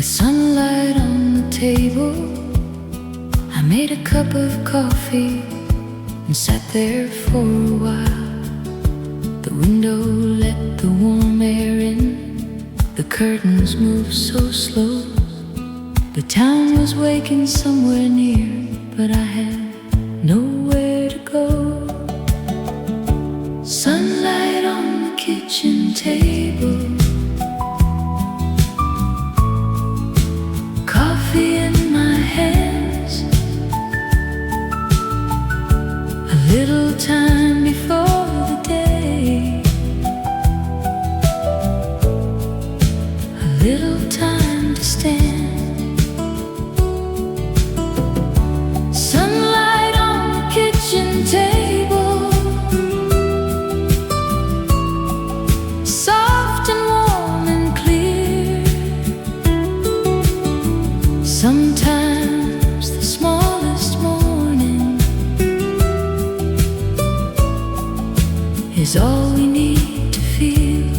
With sunlight on the table, I made a cup of coffee and sat there for a while. The window let the warm air in, the curtains moved so slow. The town was waking somewhere near, but I had nowhere to go. Sunlight on the kitchen table, coffee in my hands, a little time before the day, a little time to stand. Sunlight on the kitchen table, soft and warm and clear. Sometimes the smallest morning is all we need to feel.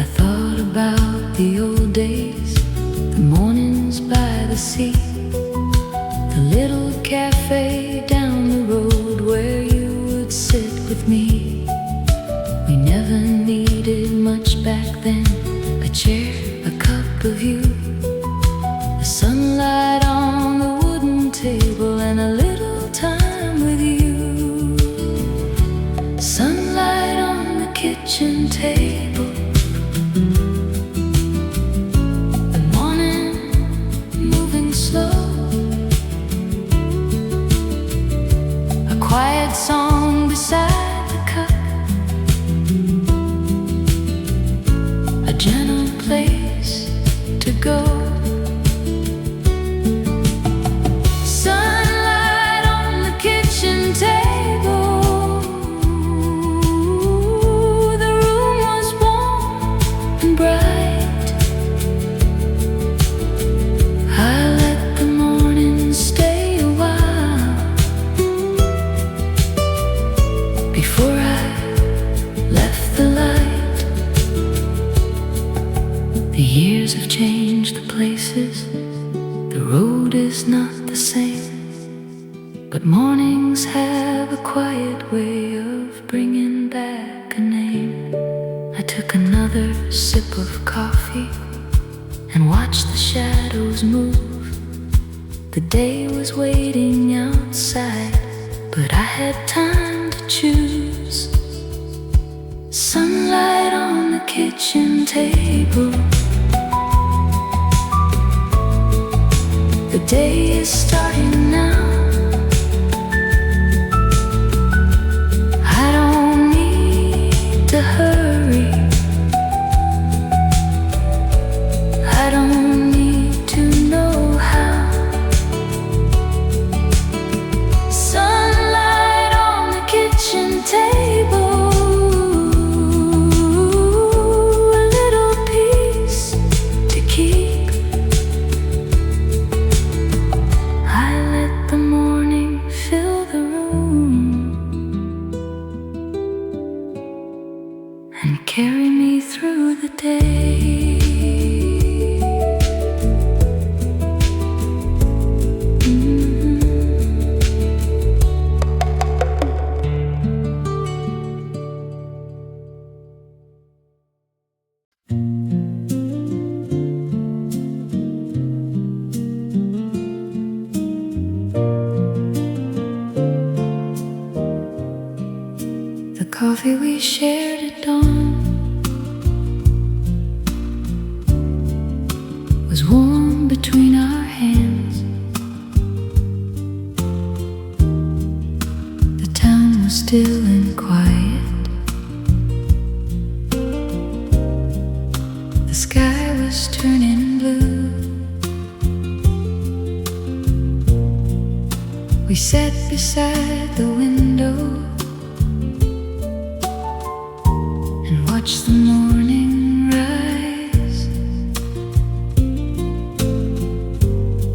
I thought about the old days, the mornings by the sea, the little cafe down the road where you would sit with me. We never needed much back then, a chair, a cup of you, the sunlight on the wooden table, and a little time with you. Sunlight on the kitchen table, the morning moving slow, a quiet song beside the cup, a gentle place to go. Sunlight on the kitchen table, the room was warm and bright. I let the morning stay a while before I left the light. The years have changed the places, the road is not the same, but mornings have a quiet way of bringing back a name. I took another sip of coffee and watched the shadows move. The day was waiting outside, but I had time to choose. Sunlight on the kitchen table, the day is starting now. I don't need to hurry, I don't need to know how. Sunlight on the kitchen table, a little piece to keep. I let the morning fill the room and carry me through the day. The coffee we shared at dawn was warm between our hands. The town was still and quiet. The sky was turning blue. We sat beside the window and watch the morning rise.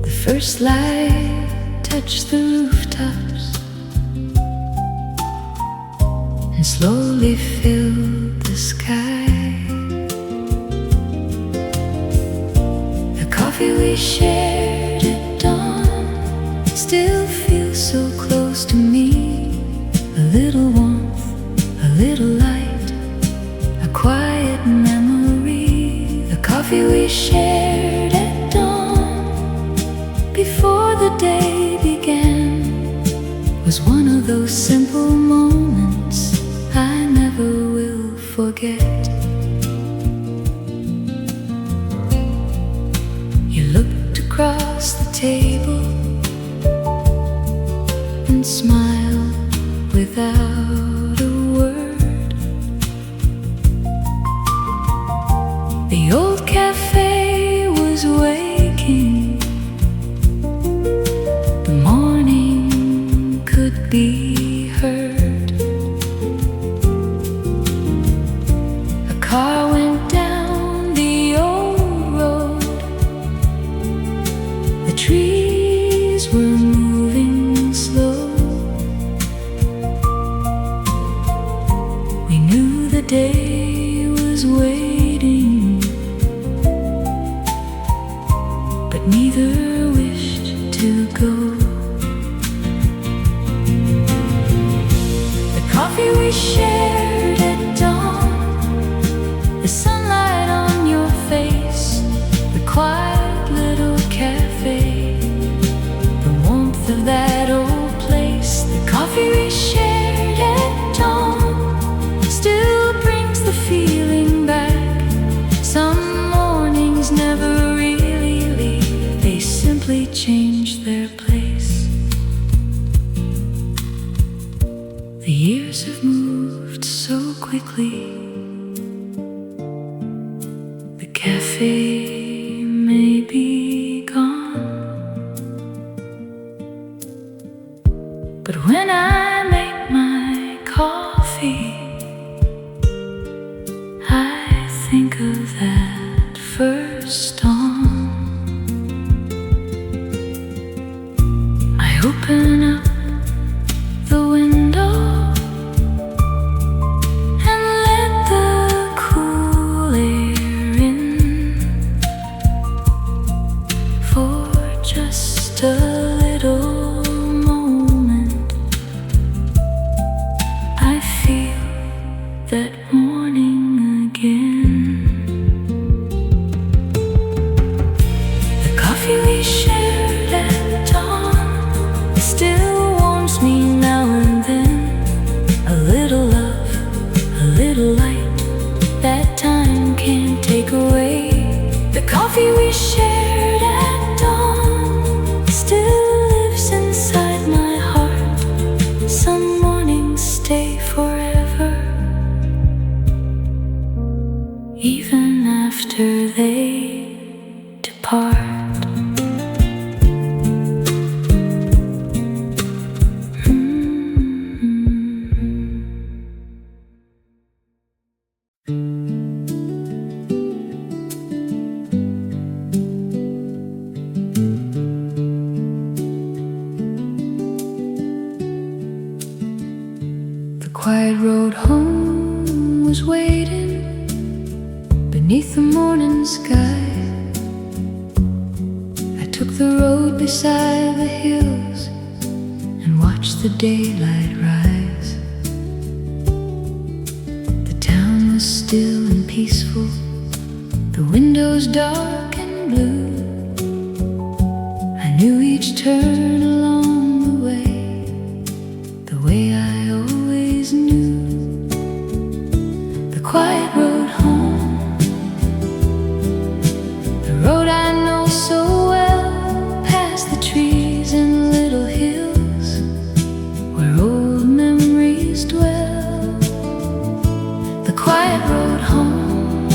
The first light touched the rooftops and slowly filled the sky. we shared at dawn still feels so close to me. A little warmth, a little light, a quiet memory. The coffee we shared at dawn before the day began was one of those simple moments I never will forget. You looked across the table and smiled without a word. The old cafe was waking. The morning could be heard. A car went down the old road. The trees were moving slow. We knew the day was waiting, but neither wished to go. The coffee we shared at dawn, the sunlight on your face, the quiet little cafe, the warmth of that old place. The coffee we shared at dawn still brings the feeling back. Some mornings never really leave, they simply change their place. The years have moved so quickly. The cafe may be gone, but when I make my coffee, I think of that first dawn. I open up the window and let the cool air in for just a little moment. I feel that morning again. The coffee we shared at dawn still warms me now and then. A little love, a little light, that time can't take away. The coffee we shared at dawn still lives inside my heart. Some mornings stay forever, even after they depart. The quiet road home was waiting beneath the morning sky. I took the road beside the hills and watched the daylight rise. The town was still and peaceful, the windows dark and blue. I knew each turn along the way I always knew. The quiet road home, the road I know so well, past the trees and little hills where old memories dwell. The quiet road home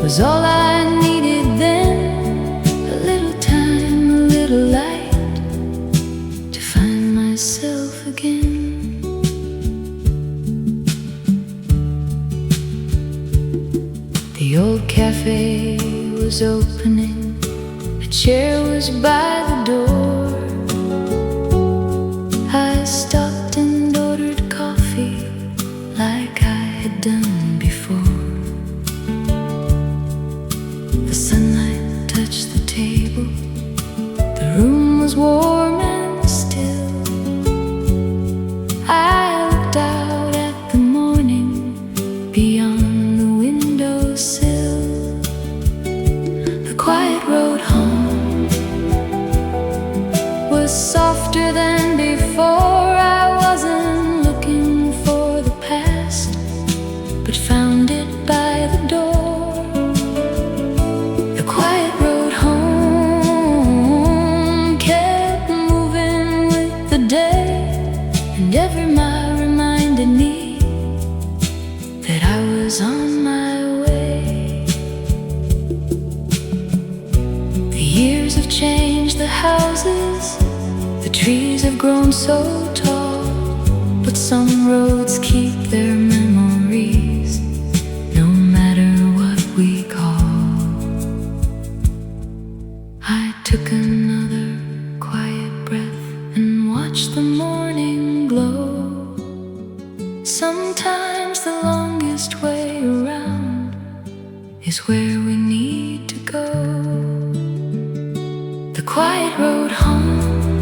was all I needed then. A little time, a little light to find myself again. The old cafe was opening, a chair was by the door. I stopped and ordered coffee like I had done before. The sunlight was warm and still. I looked out at the morning beyond the windowsill. The quiet road home was softer than before. I wasn't looking for the past, but found it by the door. The quiet road home kept moving with the day, and every mile reminded me that I was on my way. The years have changed the houses, the trees have grown so tall, but some roads keep their memories, no matter what we call. I took another quiet breath and watched the morning glow. Sometimes the longest way around is where we need to go. The quiet road home,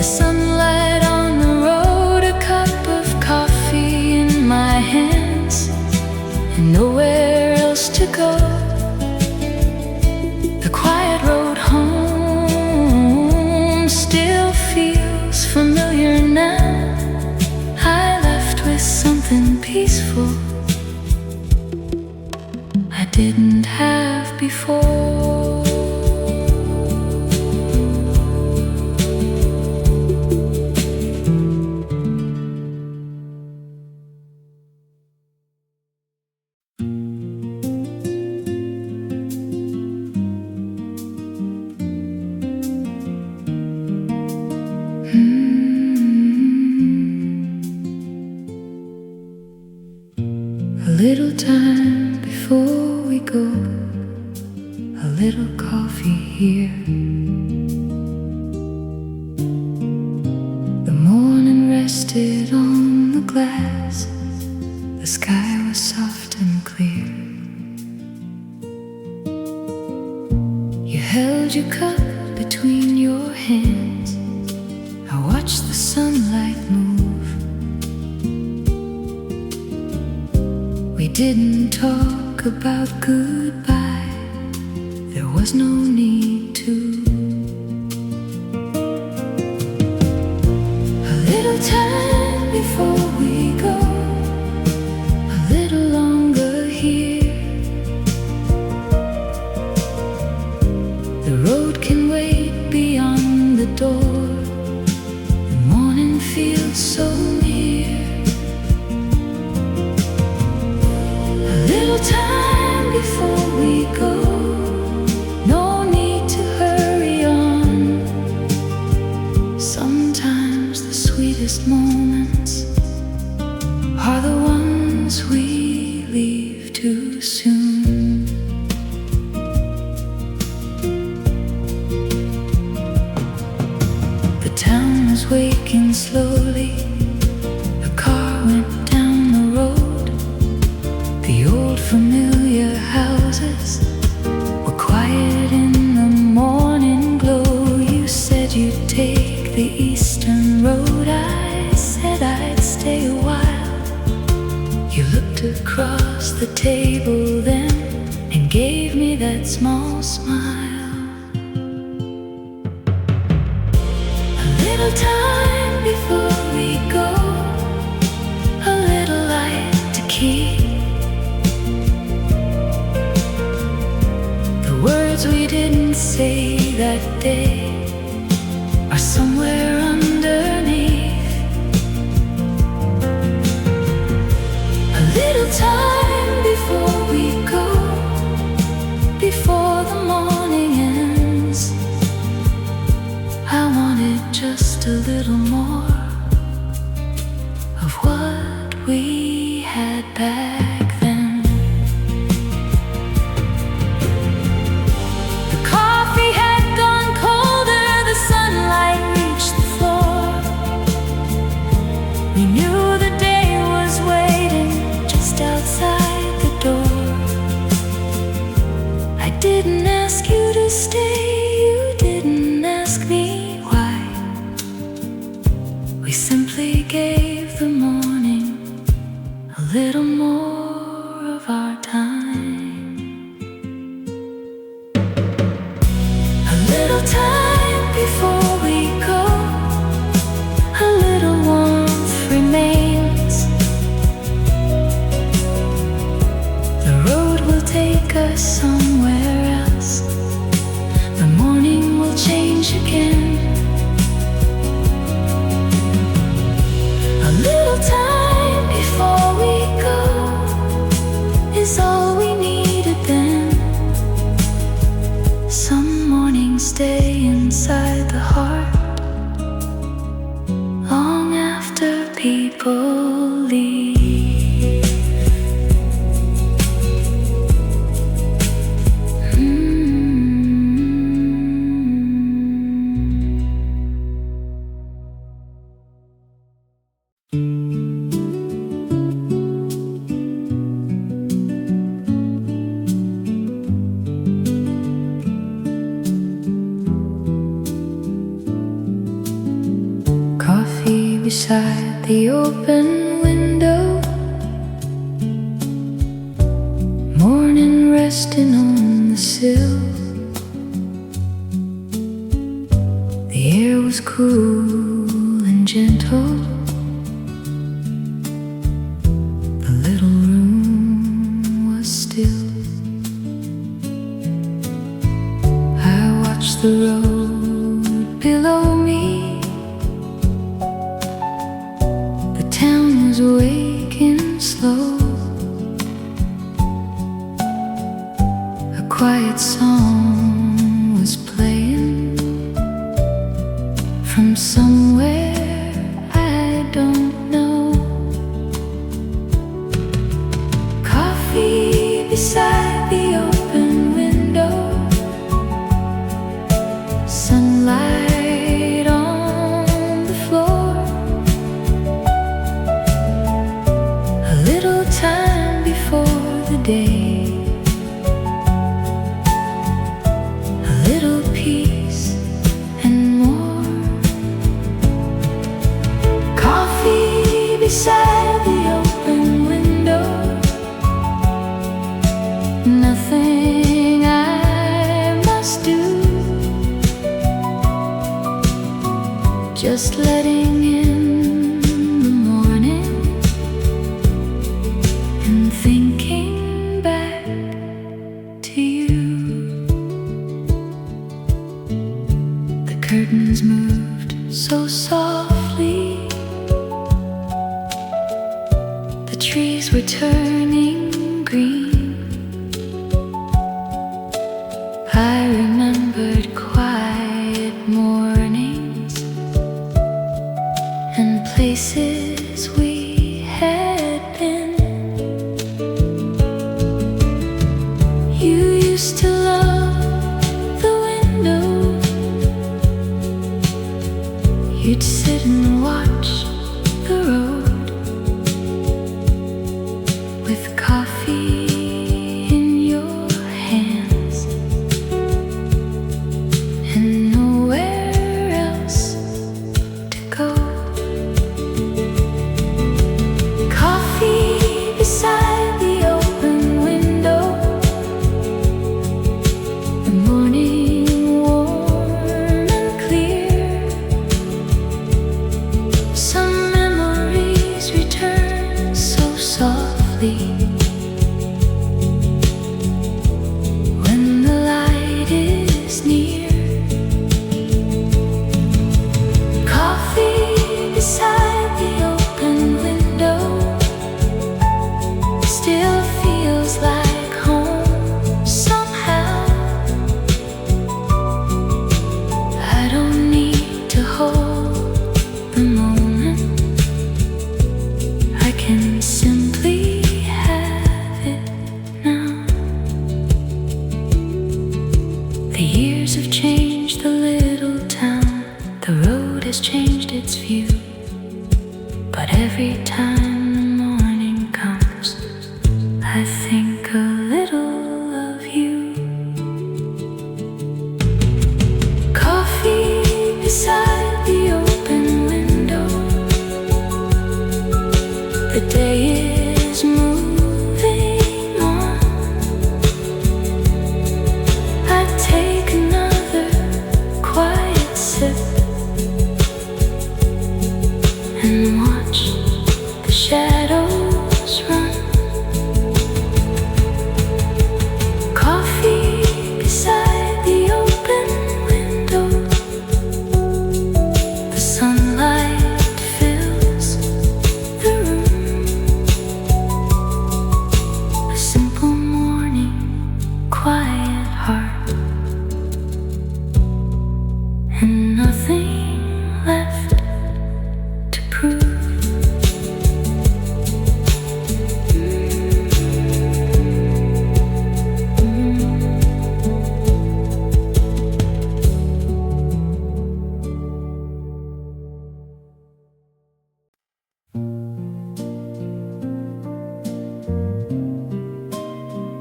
the sunlight on the road, a cup of coffee in my hands, and nowhere else to go. The quiet road home still feels familiar now. I left with something peaceful I didn't have before. A little time before we go, a little coffee here. The morning rested on the glass, the sky was soft and clear. You held your cup between your hands, I watched the sunlight move. We didn't talk about goodbye, there was no need to. A little time before we go, a little longer here. The road can wait beyond the door, the morning feels so near. A little time before we go, no need to hurry on. Sometimes the sweetest moments are the ones we leave too soon. The town was waking slowly, a car went down the road. The old familiar houses were quiet in the morning glow. You said you'd take the eastern road, I said I'd stay a while. You looked across the table then and gave me that small smile. A little time before we go, a little light to keep. The words we didn't say that day are somewhere underneath. A little time before we go, before the morning ends. I wanted just a little more of what we had back then. The coffee had gone colder, the sunlight reached the floor. We knew the day was waiting just outside the door. I didn't ask you to stay, you didn't take us somewhere else. The morning will change again. A little time before we go is all we needed then. Some mornings stay inside the heart long after people leave. Coffee beside the open window, morning resting on the sill. The air was cool and gentle. The little room was still. I watched the road below me. The town was waking slow. A quiet song was playing from somewhere I don't know. Coffee beside the open window, sunlight on the floor. A little time before the day, a little peace and more. Coffee beside the open window, nothing I must do, just letting in the morning and thinking back to you. The curtains moved so softly, the trees were turning green. I remembered quiet mornings and places we had been. You used to love the window. You'd sit and watch the road with coffee in your hands and nowhere else to go. Coffee beside the open window,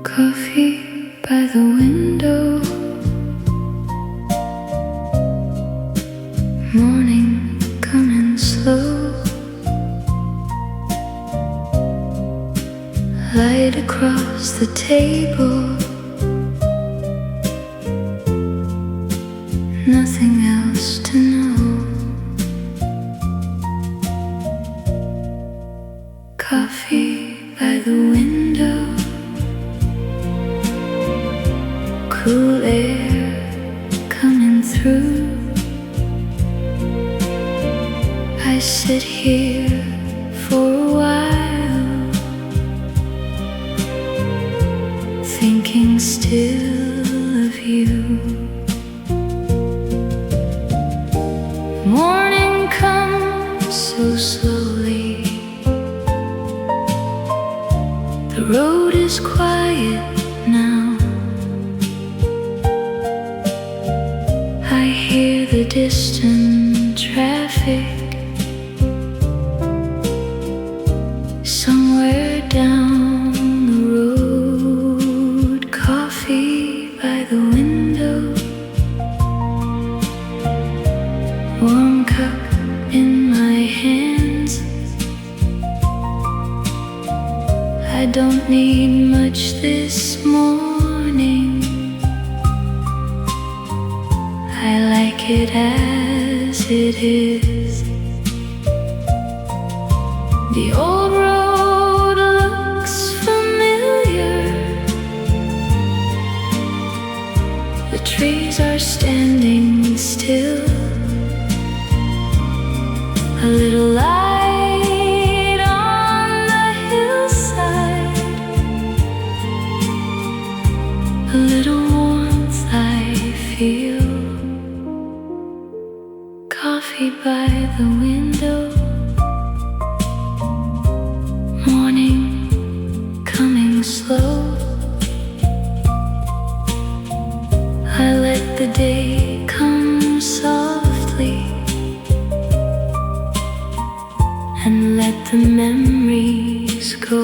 Coffee by the window, morning coming slow, light across the table, nothing else to know. Coffee by the window, cool air coming through. I sit here for a while, thinking still of you. Morning comes so slowly, the road is quiet now. I hear the distant traffic somewhere down the road. Coffee by the window, warm cup in my hands. I don't need much this morning, I like it as it is. The old road looks familiar, the trees are standing still, a little light on the hillside, a little warmth I feel. Coffee by the window, morning coming slow. I let the day come softly and let the memories go.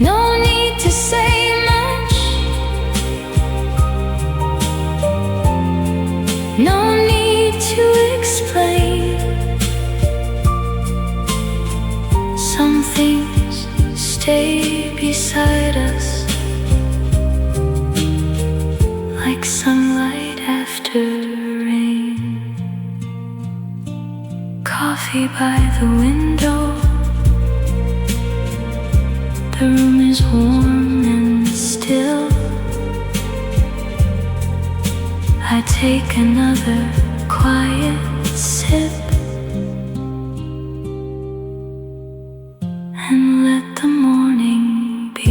No need to say much, no need to explain. Some things stay beside us, like sunlight after rain. Coffee by the window, the room is warm and still. I take another quiet sip and let the morning be.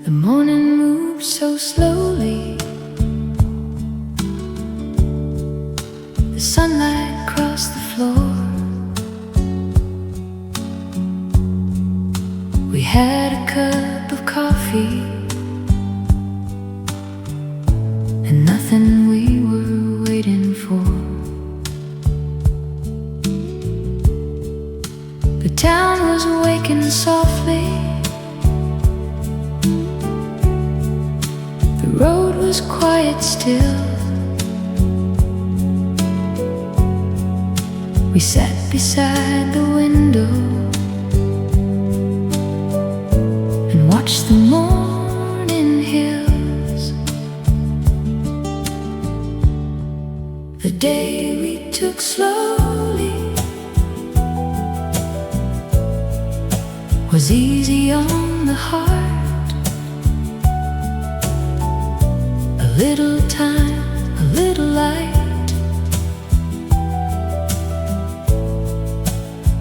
The morning moves so slowly, the sunlight across the floor. We had a cup of coffee and nothing we were waiting for. The town was waking softly, the road was quiet still. We sat beside the window and watched the morning hills. The day we took slowly was easy on the heart. A little time, a little light,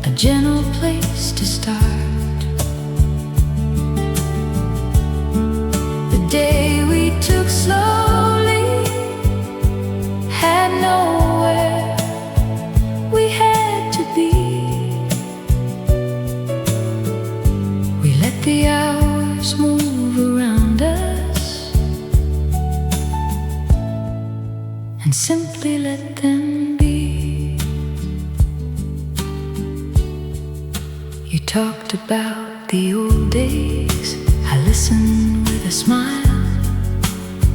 a gentle place to start. The day we took slowly had nowhere let them be. You talked about the old days. I listened with a smile.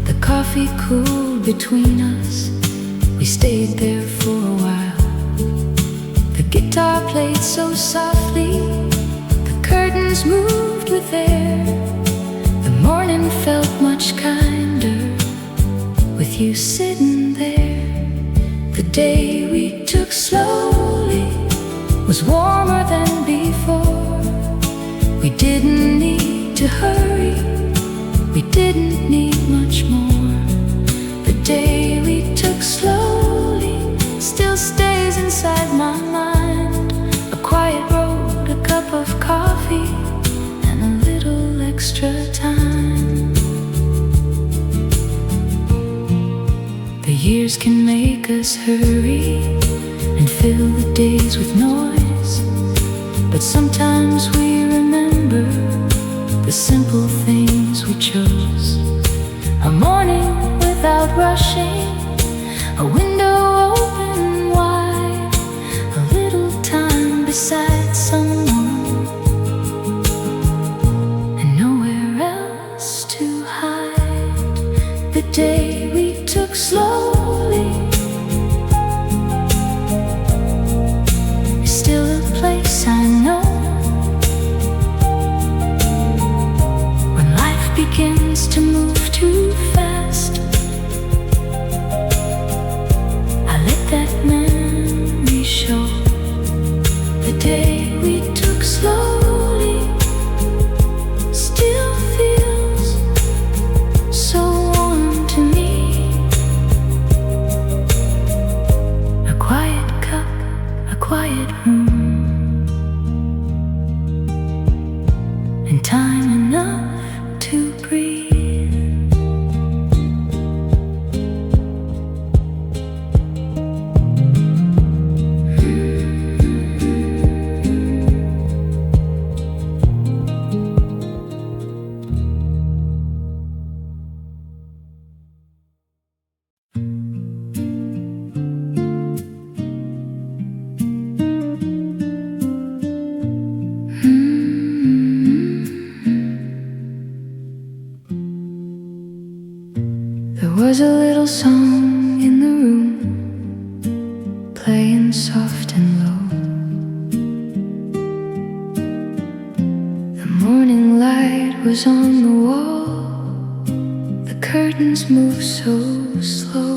The coffee cooled between us. We stayed there for a while. The guitar played so softly. The curtains moved with air. The morning felt much kinder with you sitting there. The day we took slowly was warmer than before. We didn't need to hurry. We didn't need much more. The day we took slowly still stays inside my mind. A quiet road, a cup of coffee, and a little extra time. The years can make us hurry and fill the days with noise, but sometimes we remember the simple things we chose. A morning without rushing, a window open wide, a little time beside someone, and nowhere else to hide. The day we took slowly is still a place I know. When life begins to move too fast, I let that memory show. The day we took slowly still feels so warm to me. A quiet cup, a quiet room, and time enough to breathe. There was a little song in the room, playing soft and low. The morning light was on the wall. The curtains moved so slow.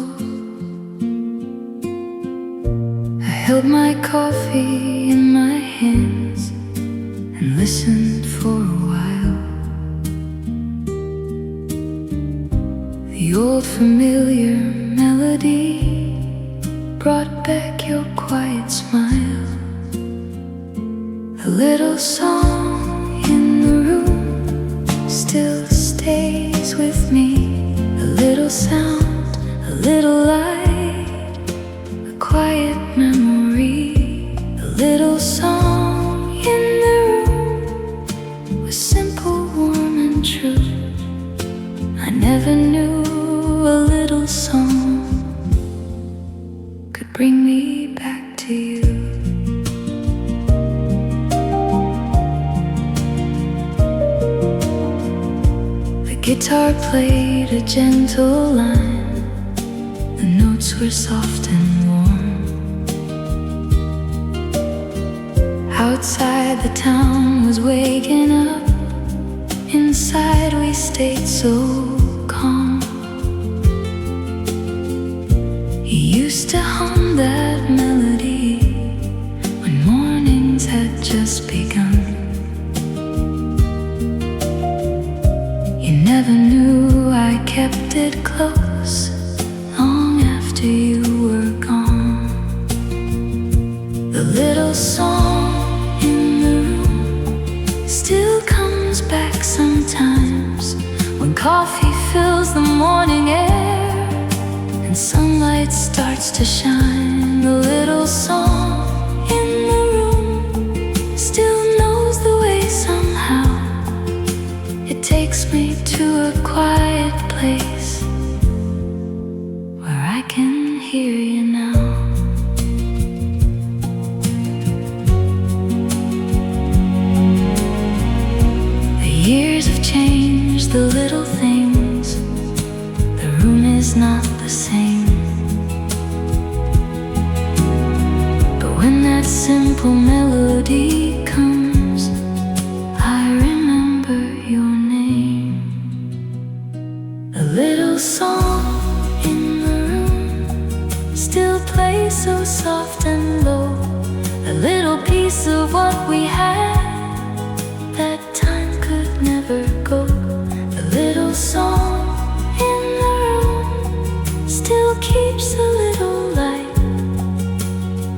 I held my coffee in my hands and listened for a while. The old familiar melody brought back your quiet smile. A little song in the room still stays with me. A little sound, a little light, a quiet memory. A little song in the room was simple, warm and true. I never knew a little song could bring me back to you. The guitar played a gentle line. The notes were soft and warm. Outside the town was waking up. Inside we stayed so calm. You used to hum that melody when mornings had just begun. You never knew I kept it close long after you were gone. The little song in the room still comes back sometimes, when coffee fills the morning air and sunlight starts to shine. The little song in the room still knows the way somehow. It takes me to a quiet place where I can hear you now. little things. The room is not the same. But when that simple melody comes, I remember your name. A little song in the room still plays so soft and low. A little piece of what we had that time could never go. A little song in the room still keeps a little light.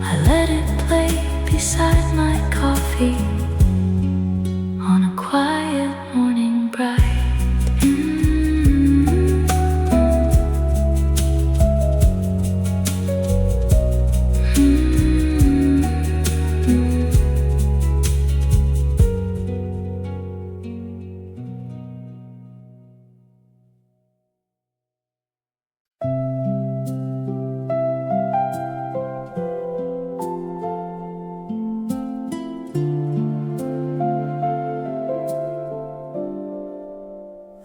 I let it play beside my coffee on a quiet morning bright.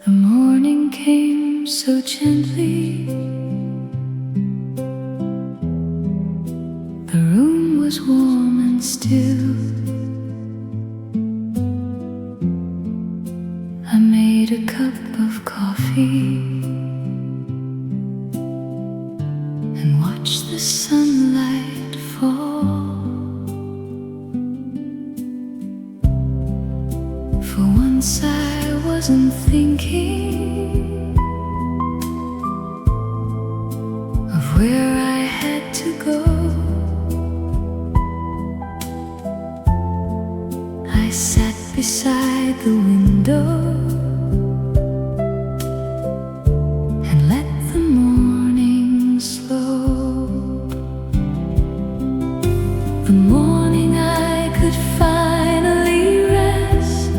The morning came so gently. The room was warm and still. I made a cup of coffee and watched the sunlight fall. For once I wasn't thinking of where I had to go. I sat beside the window and let the morning slow. The morning I could finally rest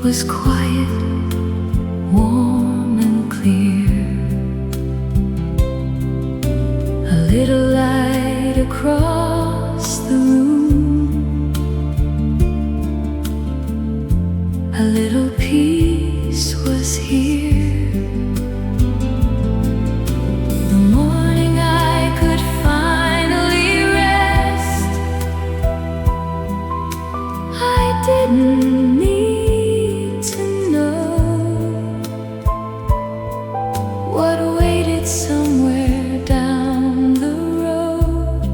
was quiet, warm and clear. A little light across the room, a little peace was here. The morning I could finally rest. I didn't need to know what waited somewhere down the road.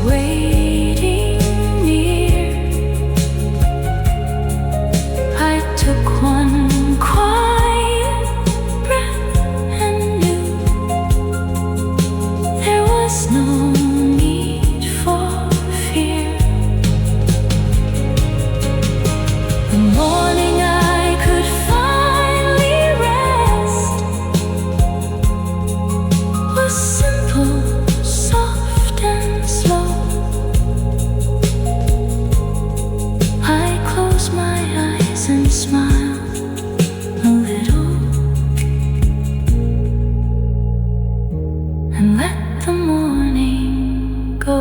waiting near. I took one quiet breath and knew there was no need for fear. The morning I could finally rest was simple, soft and slow. I closed my eyes and smiled a little and let the morning go.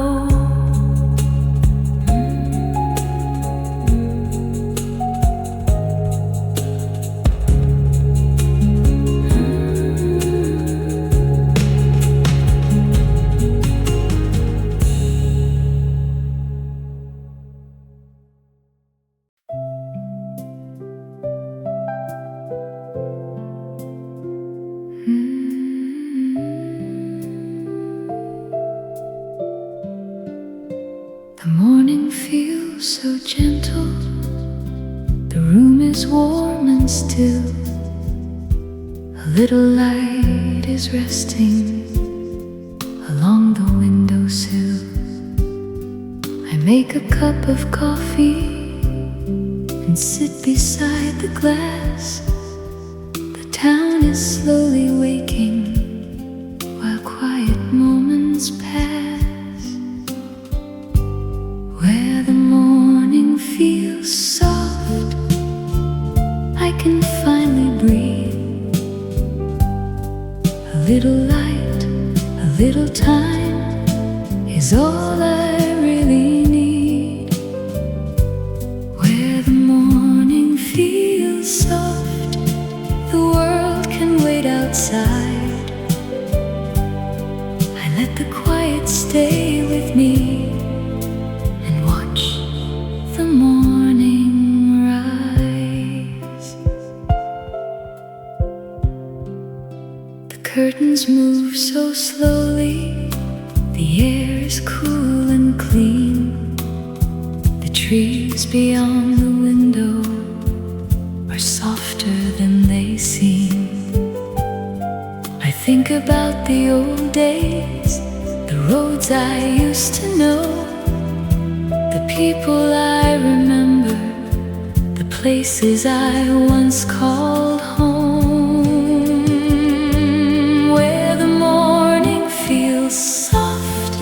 The morning feels so gentle. The room is warm and still. A little light is resting along the windowsill. I make a cup of coffee and sit beside the glass. The town is slowly waking while quiet moments pass. Where the morning feels soft, I can finally breathe. A little light, a little time is all I really need. Where the morning feels soft, the world can wait outside. I let the quiet stay with me and watch the morning rise. The curtains move so slowly, the air is cool and clean. The trees beyond the window are softer than they seem. I think about the old days, the roads I used to know, the people I remember, the places I once called home. Where the morning feels soft,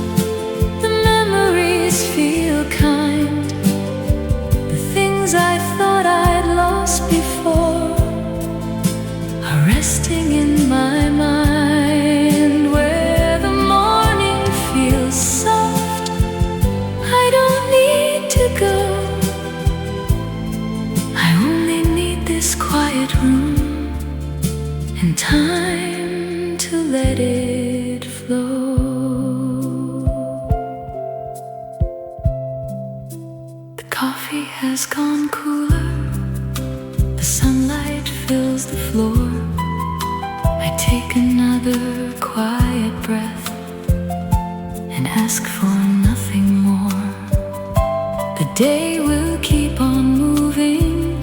the memories feel kind. The things I thought I'd lost before are resting in my mind. Where the morning feels soft, I don't need to go. I only need this quiet room and time to let it flow. The coffee has gone cooler, the sunlight fills the floor. I take another quiet breath and ask for nothing more. The day will keep on moving,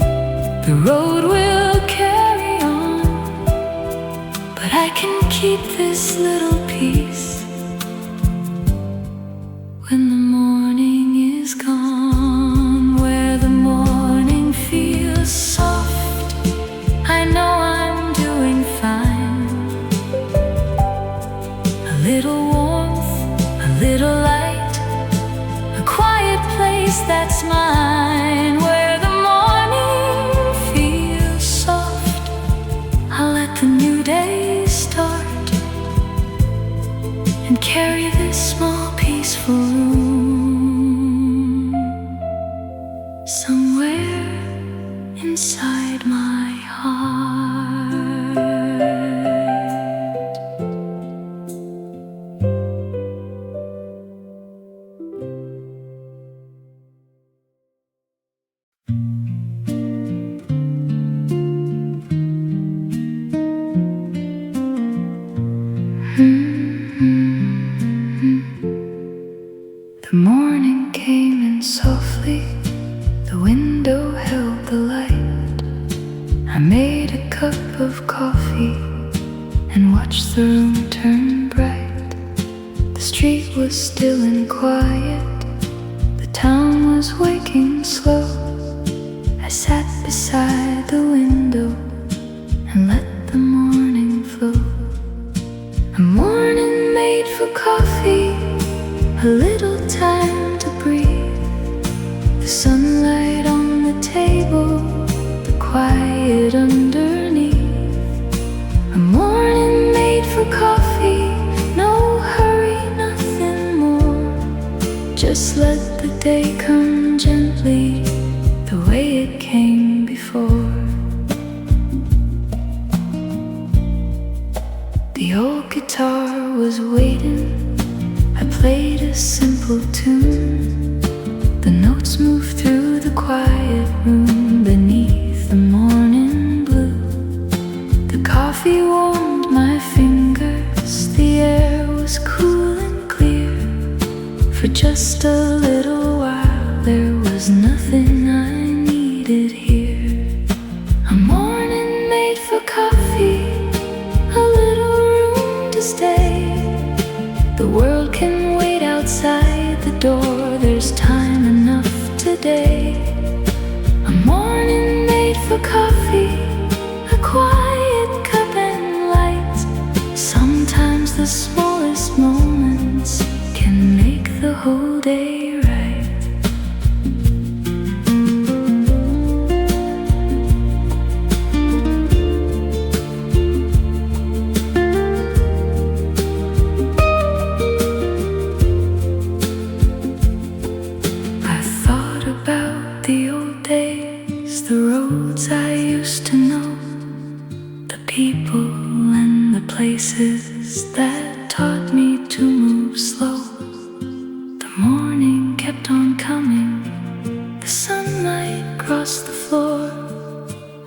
the road will carry on, but I can keep this little piece when the morning is gone. Where the morning feels soft, I know I'm doing fine. A little warmth, a little light, a quiet place that's mine. Where the morning feels soft, I'll let the new day start and carry this small peaceful room somewhere inside my heart. The morning came in softly, the window held the light. I made a cup of coffee and watched the room turn bright. The street was still and quiet, the town was waking slow. I sat beside the window and let the morning flow. A morning made for coffee, a little time to breathe. The sunlight on the table, the quiet underneath. A morning made for coffee, no hurry, nothing more. Just let the day come gently, the way it came before. The old guitar was waiting, I played a simple tune. The notes moved through the quiet room beneath the morning blue. The coffee warmed my fingers, the air was cool and clear. For just a little while there was nothing I needed here. A morning made for coffee, a little room to stay. The world can wait outside the door, there's time enough today. A morning made for coffee, a quiet cup and light. Sometimes the smallest moments can make the whole day right. The roads I used to know, the people and the places that taught me to move slow. The morning kept on coming, the sunlight crossed the floor.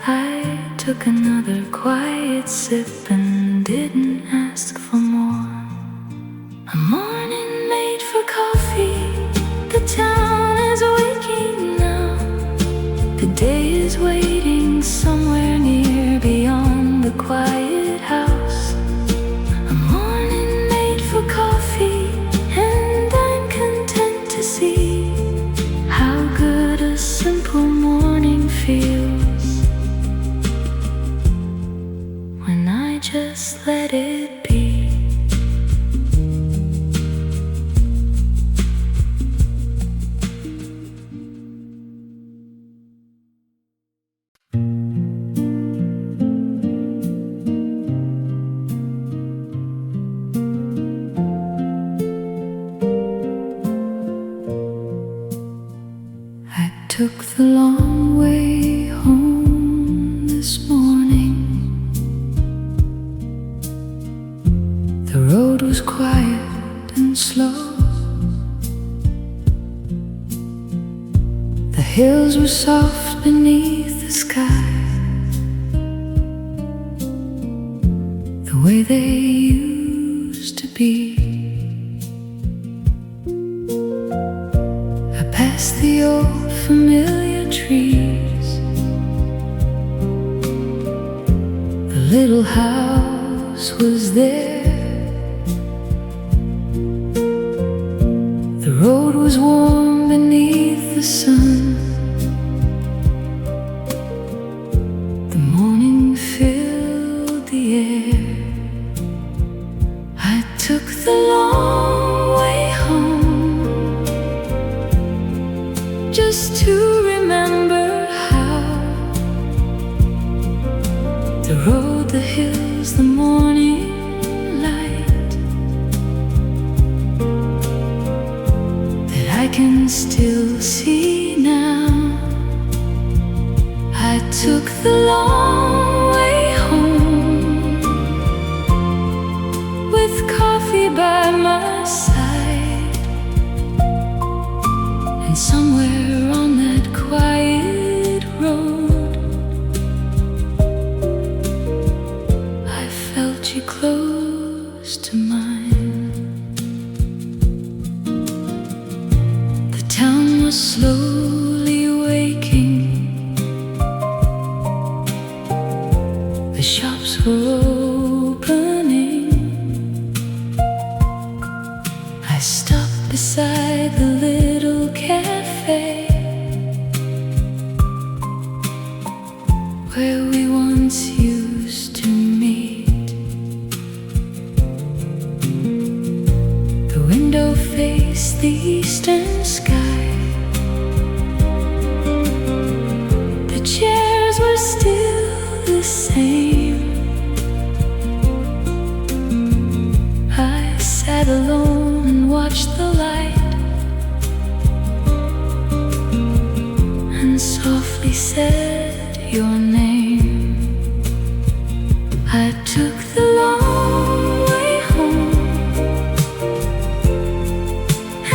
I took another quiet sip and didn't ask for more. A morning made for coffee, the town is waking now. The day is waiting somewhere near beyond the quiet house. A morning made for coffee, and I'm content to see how good a simple morning feels when I just let it be. Took the long way home this morning. The road was quiet and slow. The hills were soft beneath the sky, the way they used to be. I passed the old familiar trees, the little house was there. The road was warm beneath the sun. The morning filled the air. I took the long way home just to remember how the road, the hills, the morning light, that I can still see now. I took the long way home with coffee by my side, and somewhere on that quiet road I felt you close to mine. was slowly waking. The shops were opening. I stopped beside the little cafe where we once used to meet. The window faced the eastern sky. The chairs were still the same. I sat alone and watched the light, and softly said your name. I took the long way home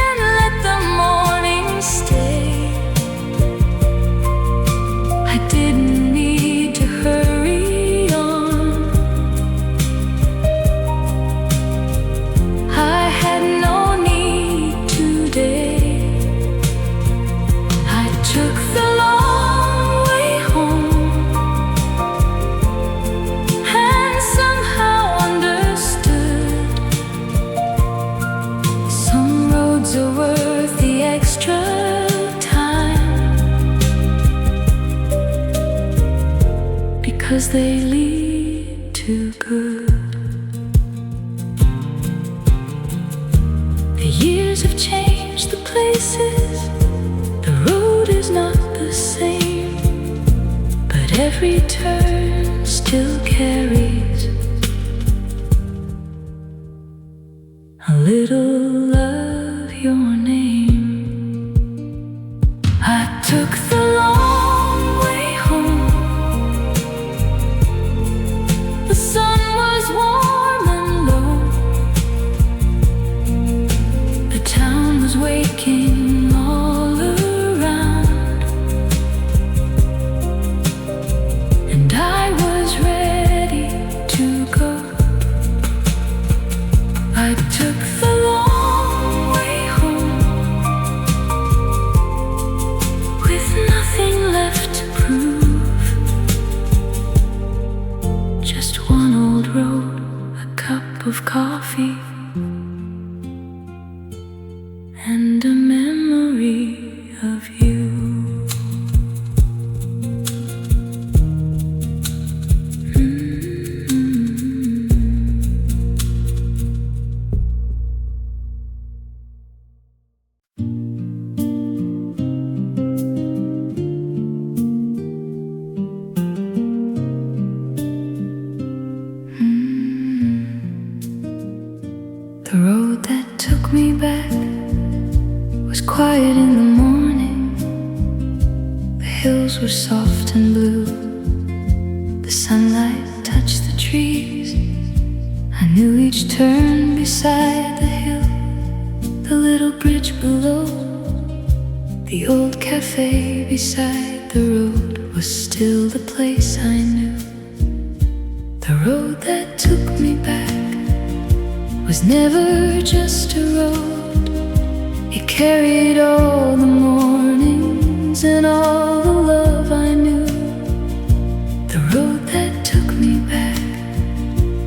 and let the morning stay. I didn't need to hurry on. I had no need today. I took the long way home and somehow understood some roads are worth the extra time, because they lead to good. The years have changed the places. The road is not the same, but every turn still carries a little of your name. I took the long way home. The sun was warm and low. The town was waking all around, and I was ready to go. I took the long way home with nothing left to prove. Just one old road, a cup of coffee, and a memory of you. The road that took me back was quiet in the morning. The hills were soft and blue. The sunlight touched the trees. I knew each turn beside the hill, the little bridge below, the old café beside the road was still the place I knew. The road that took me back was never just a road. It carried all the mornings and all the love I knew. The road that took me back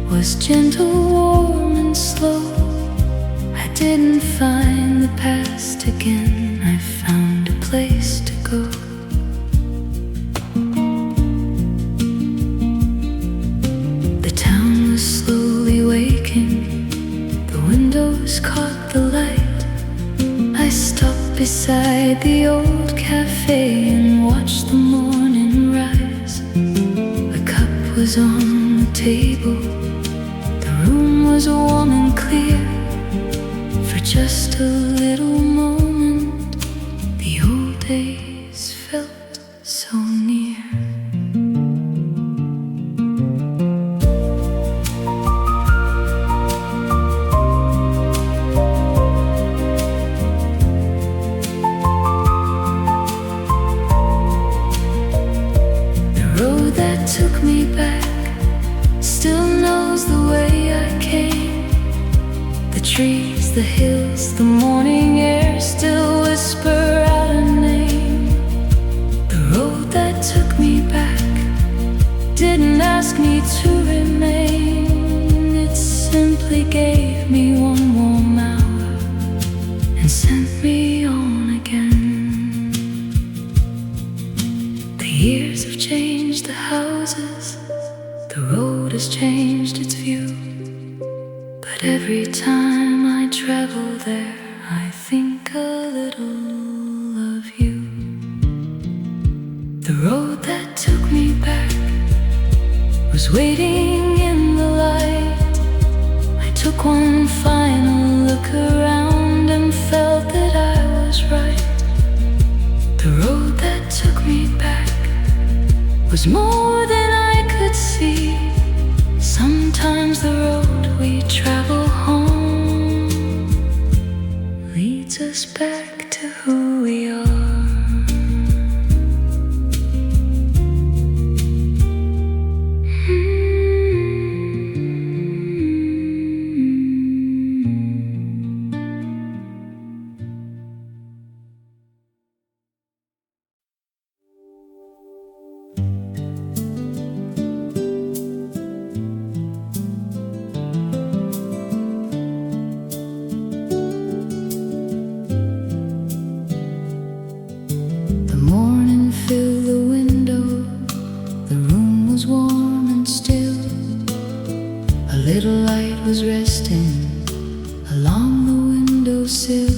was gentle, warm and slow. I didn't find the past again, I found a place to go. The town was slowly waking. Windows caught the light. I stopped beside the old cafe and watched the morning rise. A cup was on the table. The room was warm and clear. For just a little moment, the old days felt so near. Took me back, still knows the way I came. The trees, the hills, the morning air sent me on again. The years have changed the houses, the road has changed its view, but every time I travel there, I think a little of you. The road that took me back was waiting in the light. I took one final look around and felt that I was right. The road that took me back was more than I could see. Sometimes the road we travel home leads us back to who we are. Little light was resting along the windowsill.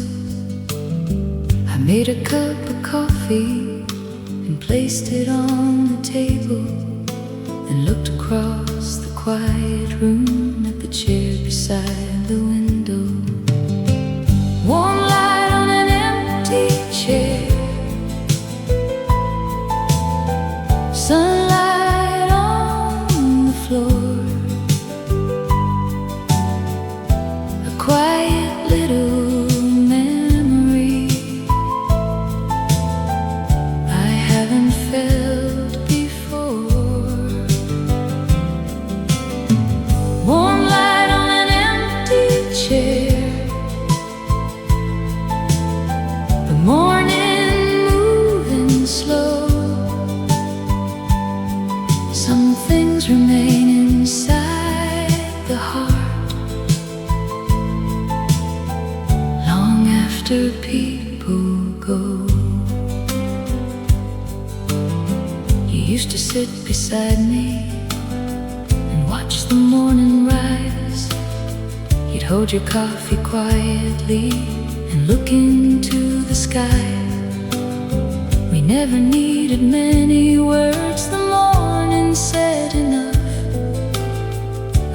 I made a cup of coffee and placed it on the table, and looked across the quiet room at the chair beside the window. Warm light on an empty chair, sunlight on the floor. Quiet little memory I haven't felt before. Warm light on an empty chair, the morning moving slow. Some things remain inside the heart after people go. You used to sit beside me and watch the morning rise. You'd hold your coffee quietly and look into the sky. We never needed many words, the morning said enough.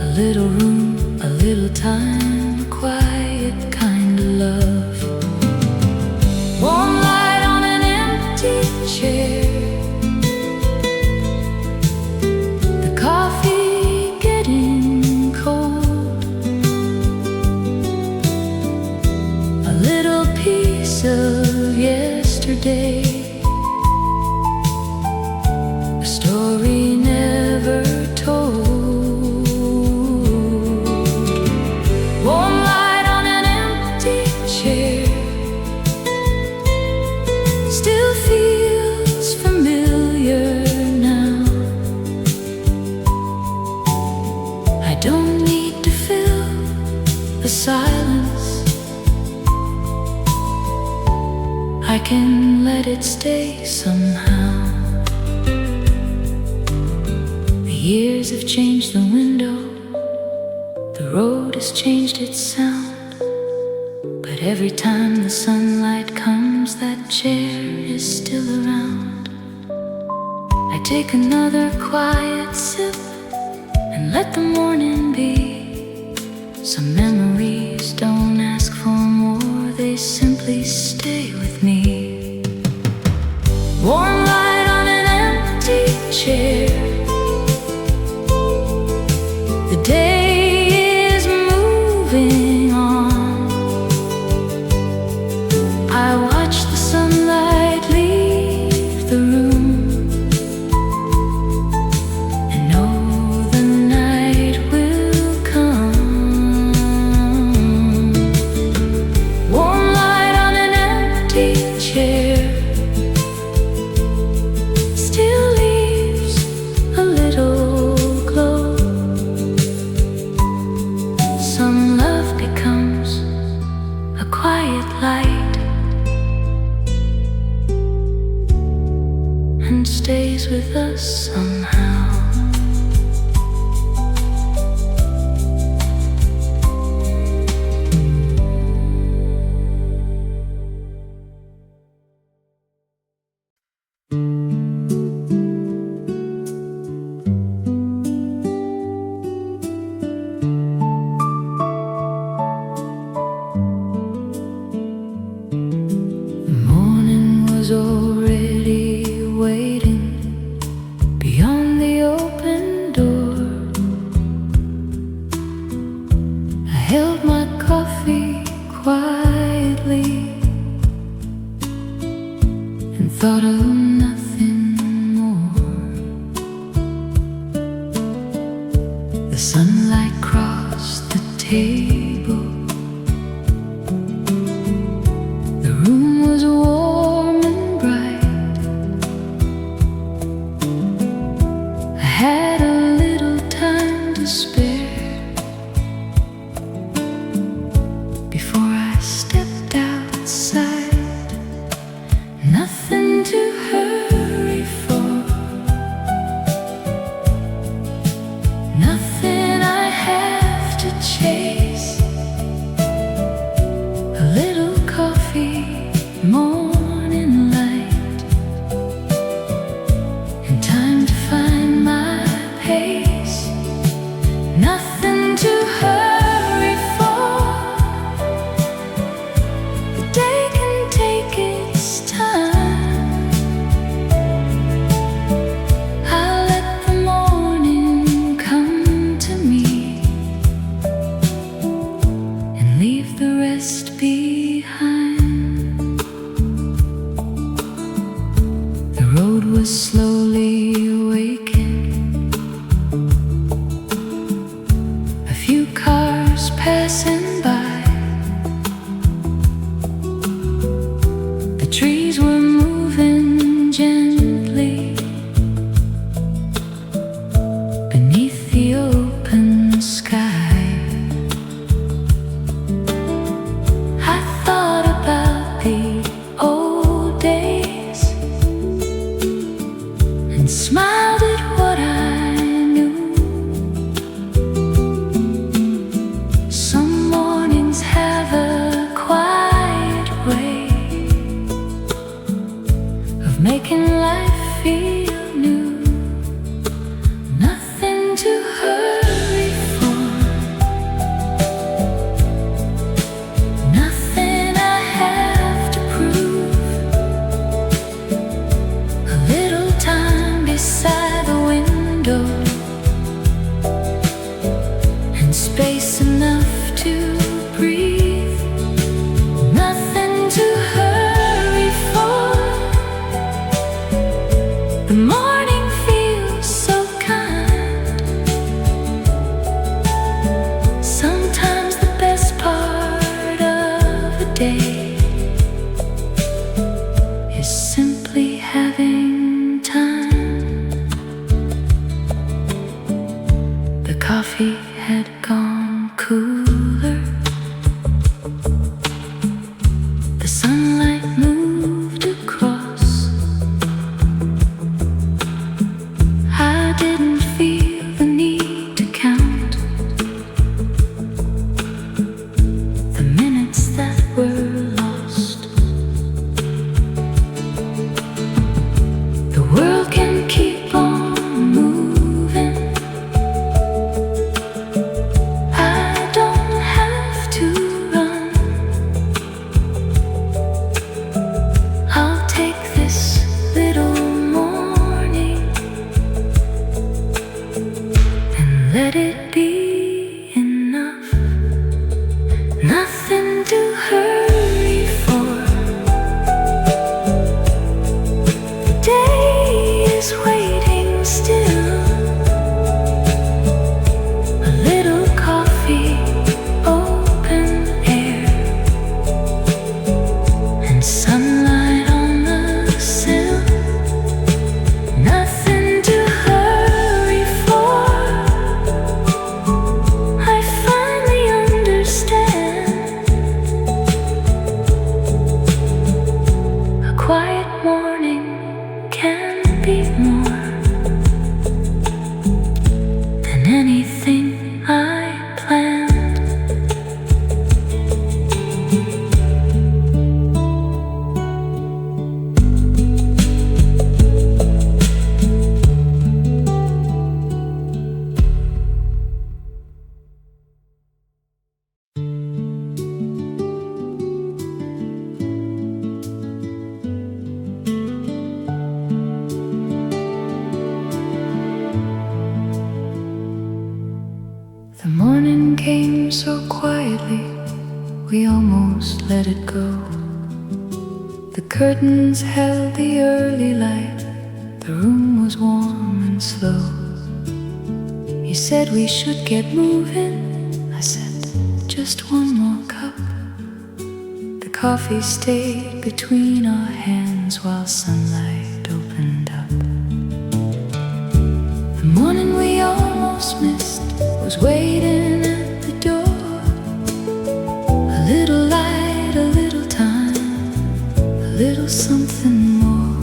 A little room, a little time, a quiet kind of love. Warm light on an empty chair, the coffee getting cold, a little piece of yesterday, a story never told. Warm light on an empty chair, still feels familiar now. I don't need to fill the silence, I can let it stay somehow. The years have changed the window, the road has changed its sound, but every time the sunlight comes, that chair is still around. I take another quiet sip and let the morning be. Some memories don't ask for more, they simply stay with me. Warm light on an empty chair, the day is moving on. I watch the sunlight leave the room and know the night will come. Warm light on an empty chair, still leaves a little glow. Some love becomes a quiet light stays with us somehow. Already waiting beyond the open door. I held my coffee quietly and thought of nothing more. The sunlight crossed the table. The room was warm. Had a little time to spare before I stepped outside. Nothing to hurry for, nothing I have to chase. A little coffee, morning light, and time to find my pace. Nothing to hurry for. The day can take its time. I'll let the morning come to me and leave the rest behind. The road was slowly awakening. Few cars passing by. The trees were moving gently beneath the open sky. I thought about the old days and smiled at what I knew. Some mornings have a quiet way of making life feel new. Nothing to hurry for, nothing I have to prove. A little time beside the window and space enough to breathe. Nothing to hurry for. The quietly, we almost let it go. The curtains held the early light. The room was warm and slow. You said we should get moving. I said, just one more cup. The coffee stayed between our hands while sunlight opened up. The morning we almost missed was waiting at the door. A little light, a little time, a little something more.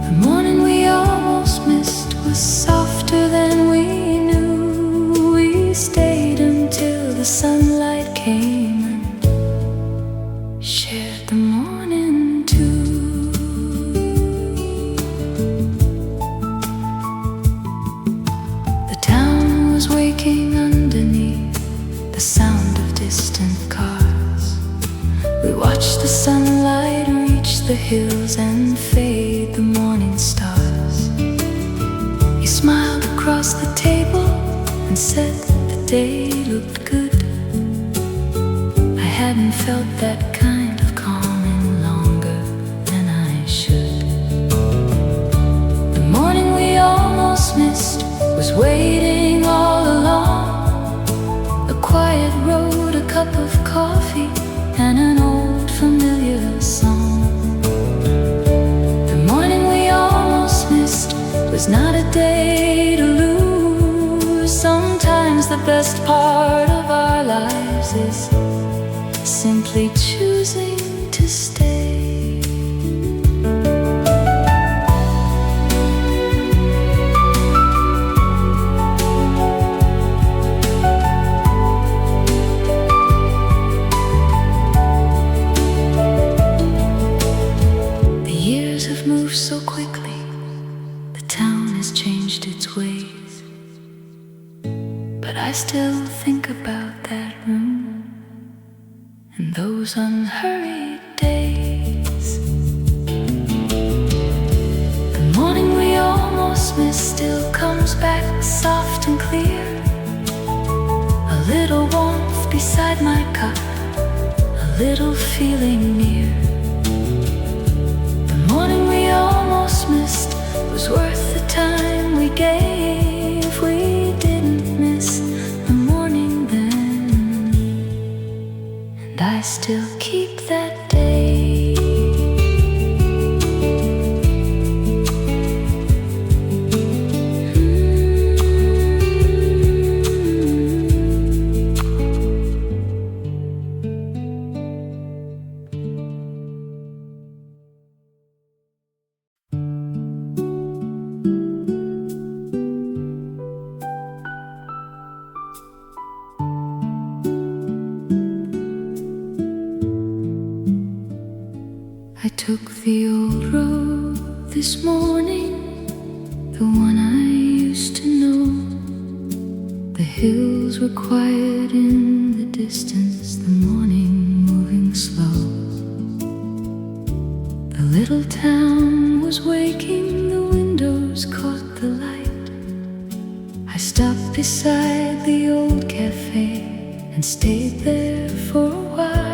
The morning we almost missed was softer than we knew. We stayed until the sunlight came and shared the morning too. The town was waking underneath the sound of distant cars. We watched the sunlight reach the hills and fade the morning stars. You smiled across the table and said the day looked good. I hadn't felt that kind of calming longer than I should. The morning we almost missed was waiting all along. A quiet road, a cup of coffee, and an old familiar song. The morning we almost missed was not a day to lose. Sometimes the best part of our lives is simply choosing to stay. The years have moved so quickly. The town has changed its ways. But I still think about that room and those unhurried days. The morning we almost missed still comes back soft and clear. A little warmth beside my cup, a little feeling near. The morning we almost missed was worth the time we gave. We didn't miss the morning then, and I still keep that day. I took the old road this morning, the one I used to know. The hills were quiet in the distance, the morning moving slow. The little town was waking, the windows caught the light. I stopped beside the old café and stayed there for a while.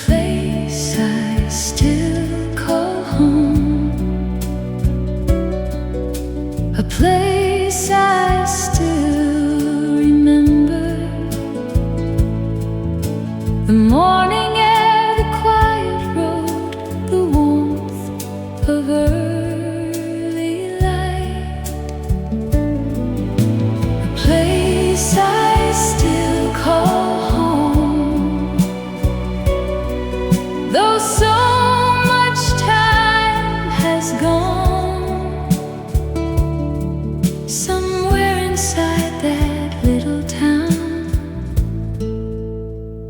Place I still call home, a place I still remember. The morning air, the quiet road, the warmth of early light. A place I still call home, though so much time has gone. Somewhere inside that little town,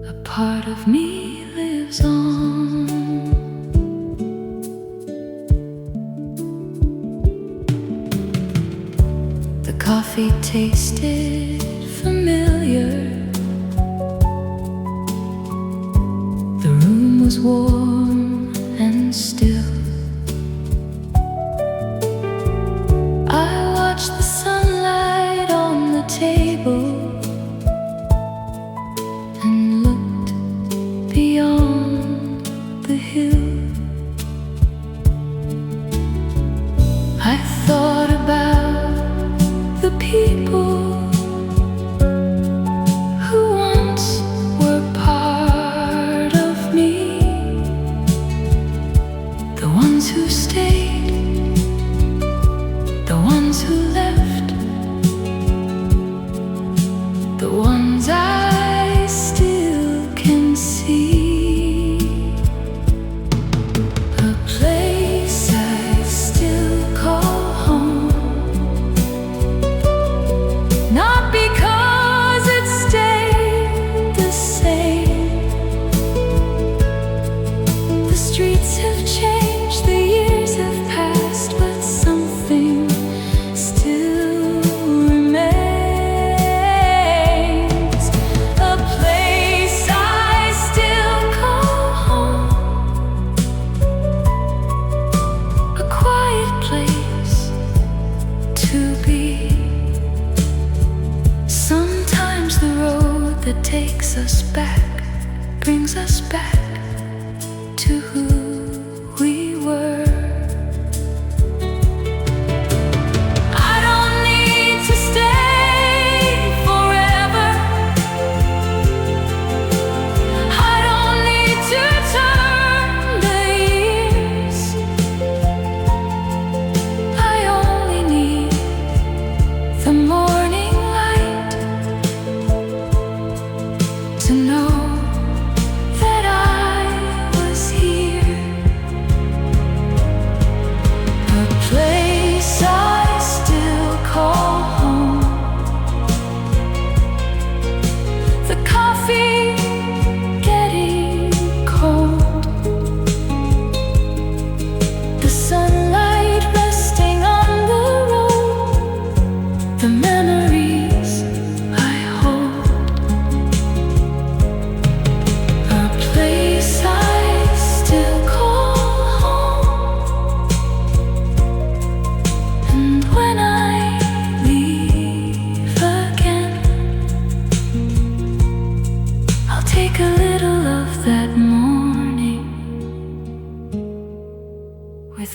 a part of me lives on. The coffee tasted familiar. The room was warm and still. I watched the sunlight on the table.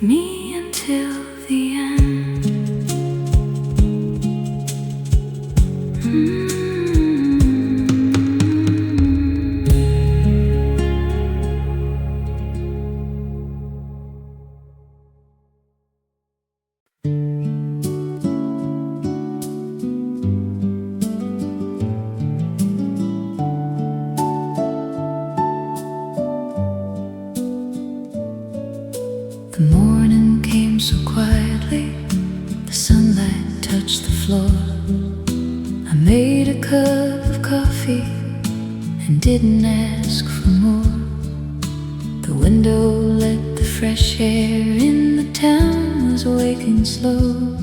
with me until the end. The morning came so quietly, the sunlight touched the floor. I made a cup of coffee and didn't ask for more. The window let the fresh air in, the town was waking slow.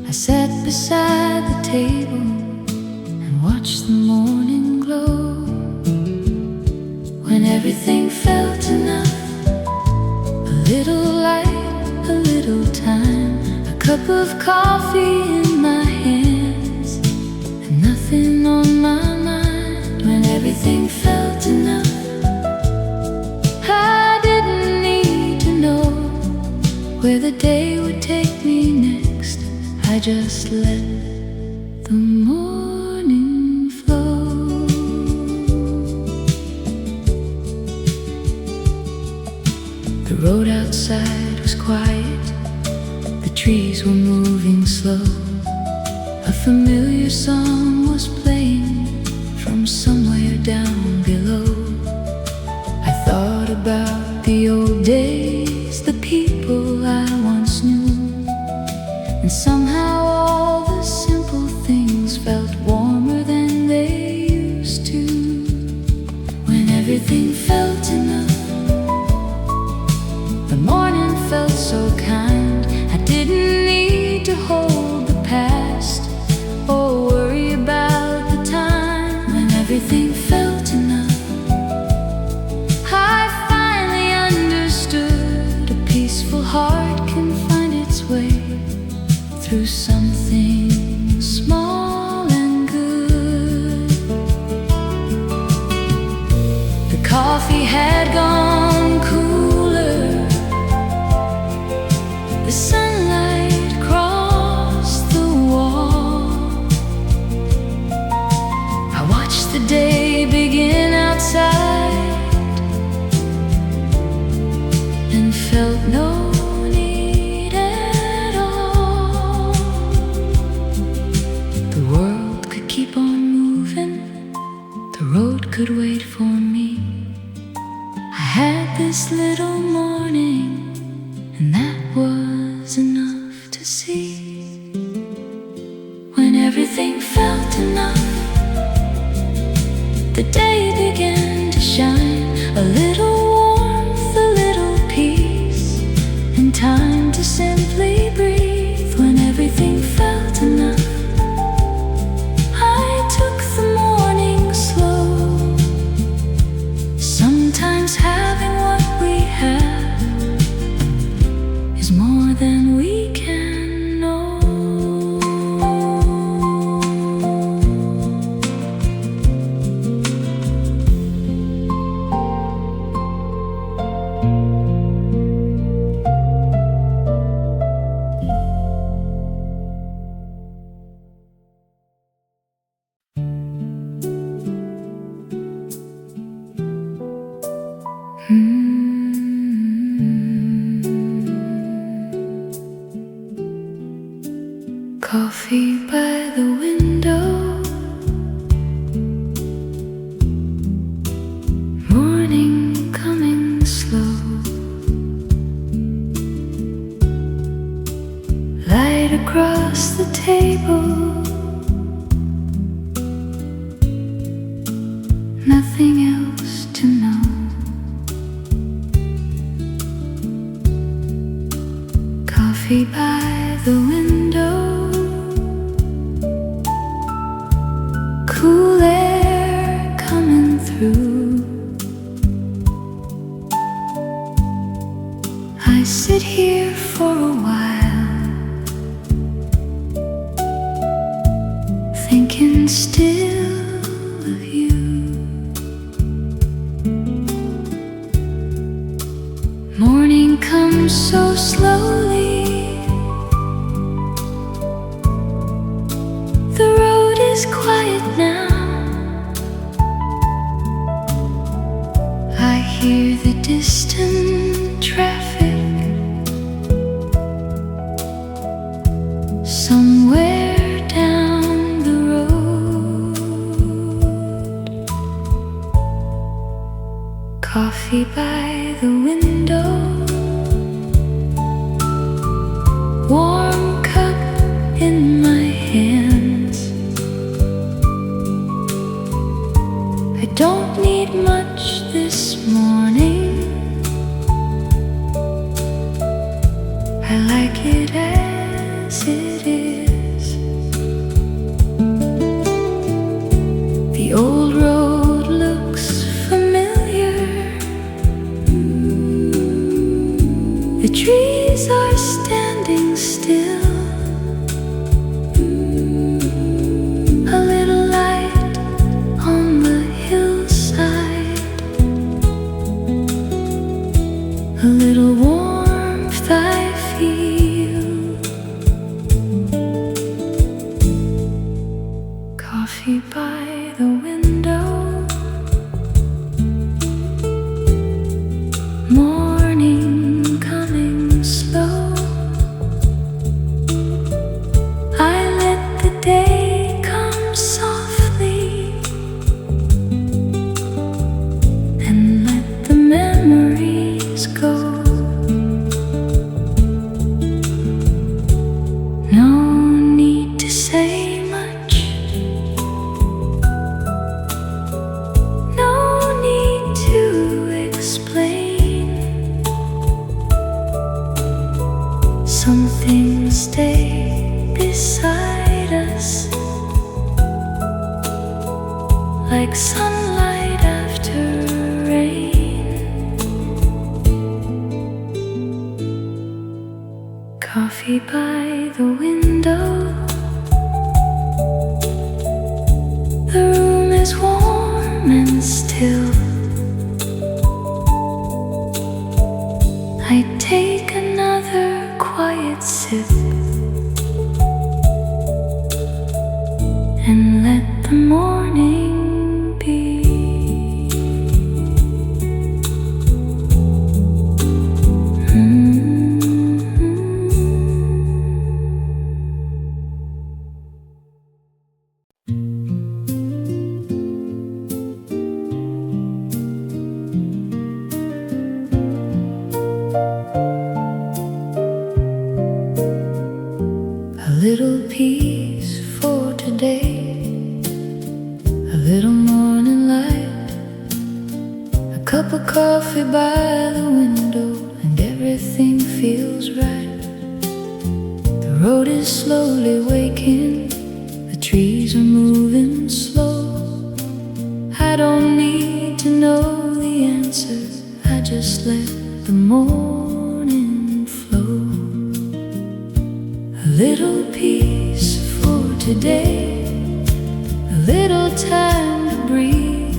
I sat beside the table and watched the morning glow. When everything felt enough, a little light, a little time, a cup of coffee in my hands, and nothing on my mind. When everything felt enough, I didn't need to know where the day would take me next. I just let the morning flow. The road outside was quiet, the trees were moving slow. A familiar song was playing from somewhere down below. I thought about the old days, the people I once knew, and somehow all the simple things felt warmer than they used to. When everything felt enough, the morning felt so kind. I didn't need to hold the past or worry about the time. When everything felt enough, I finally understood a peaceful heart can find its way through something small and good. The coffee had gone cooler, the sunlight crossed the wall. I watched the day begin outside and felt no need at all. The world could keep on moving, the road could wait for me. I had this little morning, and that was enough to see. When everything felt enough, the day began to shine. A little warmth, a little peace, and time to simply breathe. When everything felt enough, I took the morning slow. Sometimes having what we have is more than we can know. Coffee by the window, morning coming slow, light across the table, nothing else to know. Coffee by the window, cool air coming through. I sit here for a while, thinking still of you. Morning comes so slowly. The road is quiet now. I hear the distant traffic somewhere down the road. Coffee by the window, warm cup in my hands. I don't need much this morning. I like it as it is. The old road looks familiar. The trees are standing still. A little light on the hillside, a little warmth I feel. Coffee by the window, morning coming slow. I let the day come softly and let the memories go. No need to say much, no need to explain. Some things stay beside us, like sunlight after rain. Coffee by the window, the room is warm and still. I take another quiet sip and let the morning be. A little peace for today, a little morning light, a cup of coffee by the window, and everything feels right. The road is slowly waking, the trees are moving slow. I don't need to know the answer, I just let the morning flow. A little peace for today, a little time to breathe.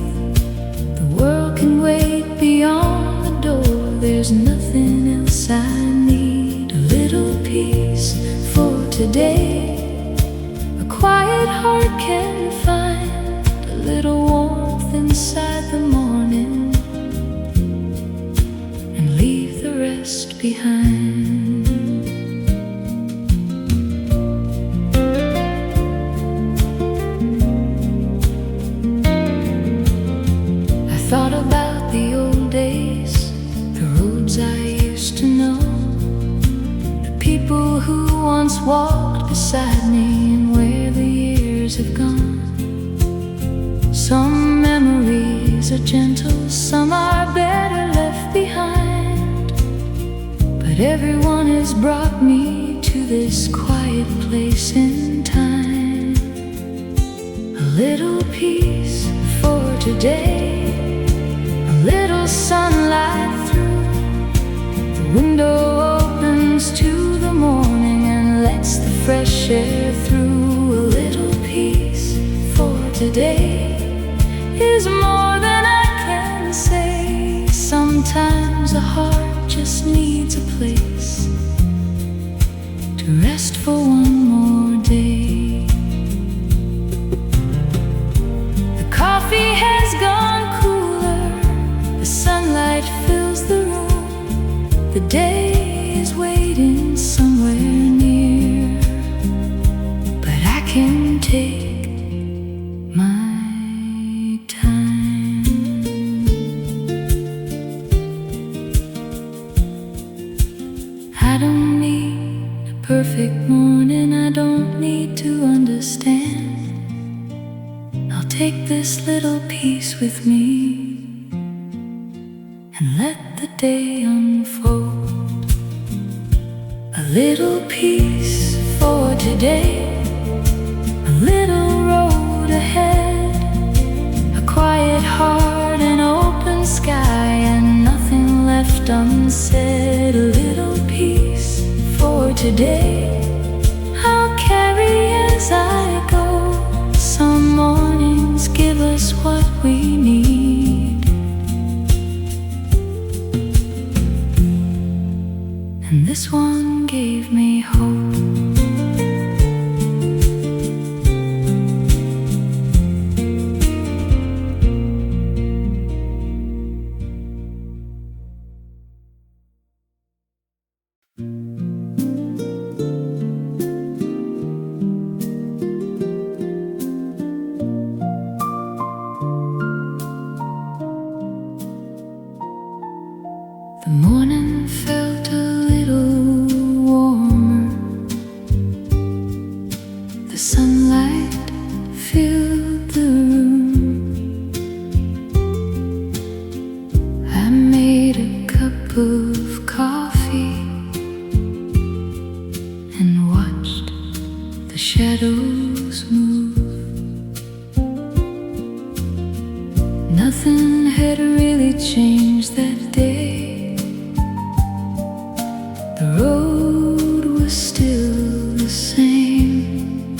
The world can wait beyond the door, there's nothing else I need. A little peace for today, a quiet heart can find a little warmth inside the morning and leave the rest behind. Thought about the old days, the roads I used to know, the people who once walked beside me, and where the years have gone. Some memories are gentle, some are better left behind, but everyone has brought me to this quiet place in time. A little peace for today, little sunlight through the window opens to the morning and lets the fresh air through. A little peace for today is more than I can say. Sometimes a heart just needs a place The day is waiting somewhere near, but I can take my time. I don't need a perfect morning, I don't need to understand. I'll take this little piece with me and let the day unfold. A little piece for today, a little road ahead, a quiet heart, an open sky, and nothing left unsaid. A little piece for today, I'll carry as I go. Some mornings give us what we need, and this one gave me hope. The morning felt a little warmer. The sunlight filled the room. I made a cup of coffee and watched the shadows move. Nothing had really changed that day. The road was still the same,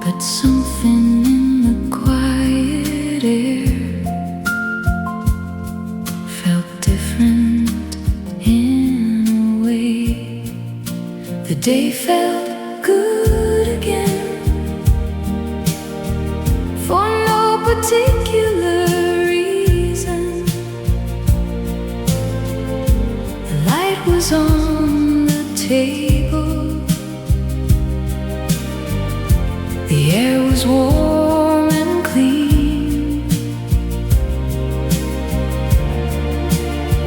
but something in the quiet air felt different in a way. The day felt good again, for no particular reason. The light was on the table, the air was warm and clean.